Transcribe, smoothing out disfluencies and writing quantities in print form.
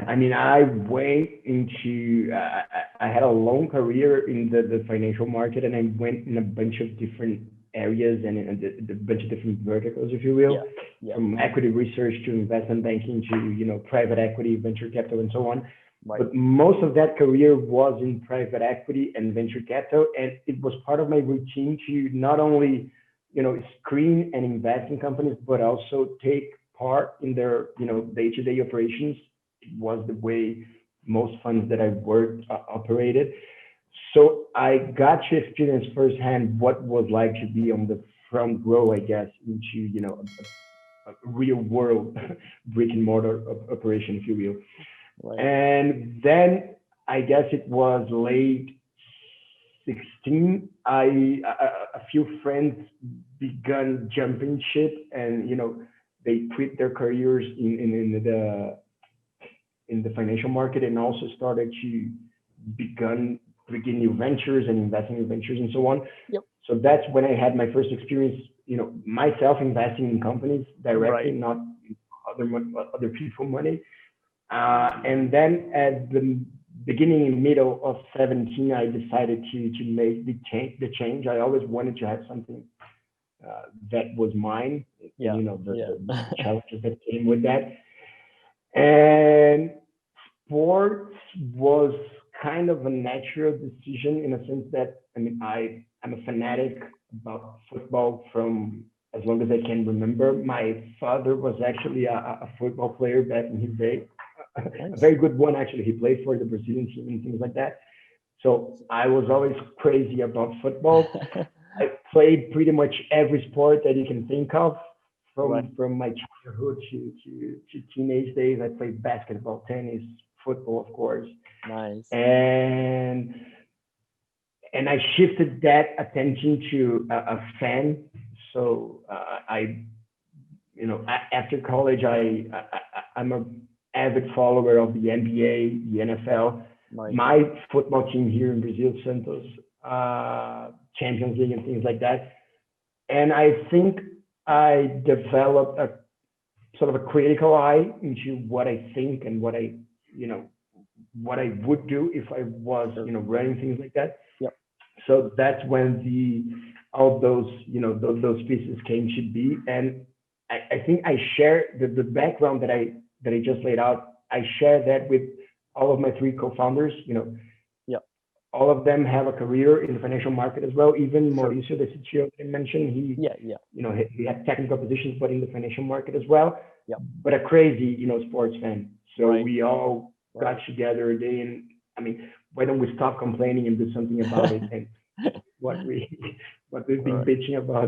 I mean, I went into, I had a long career in the financial market, and I went in a bunch of different areas and a bunch of different verticals, if you will, Yeah, yeah, from equity research to investment banking to, private equity, venture capital, and so on. right. But most of that career was in private equity and venture capital, and it was part of my routine to not only, screen and invest in companies, but also take part in their, day-to-day operations. It was the way most funds that I worked operated. So I got to experience firsthand what was like to be on the front row, I guess, into, a real world brick and mortar operation, if you will. Right. And then I guess it was late 16. A few friends began jumping ship, and they quit their careers in the financial market, and also started to begin new ventures and investing in ventures and so on. Yep. So that's when I had my first experience, myself investing in companies directly, Right. not other people money. And then at the beginning and middle of 17, I decided to make the change. I always wanted to have something that was mine, and Yeah, the, yeah. the challenges that came with that. And sports was kind of a natural decision, in a sense that, I mean, I'm a fanatic about football from as long as I can remember. My father was actually a football player back in his day, a Nice. very good one actually. He played for the Brazilian team and things like that. So I was always crazy about football. I played pretty much every sport that you can think of, Right. from my childhood to teenage days. I played basketball, tennis, football, of course, Nice. and I shifted that attention to a fan. So after college, I'm a avid follower of the NBA, the NFL. Right. My football team here in Brazil, Santos, Champions League and things like that. And I think I developed a sort of a critical eye into what I think and you know, what I would do if I was, Sure. running things like that. Yep. So that's when all those, those pieces came to be. And I think I share the background that I just laid out. I share that with all of my three co-founders. Yep. All of them have a career in the financial market as well. Even Sure. Mauricio, the CTO that I mentioned, Yeah, yeah. he had technical positions, but in the financial market as well. Yep. But a crazy, sports fan. So Right. we all got Right. together a day, and I mean, why don't we stop complaining and do something about it? And what we what we've been Right. bitching about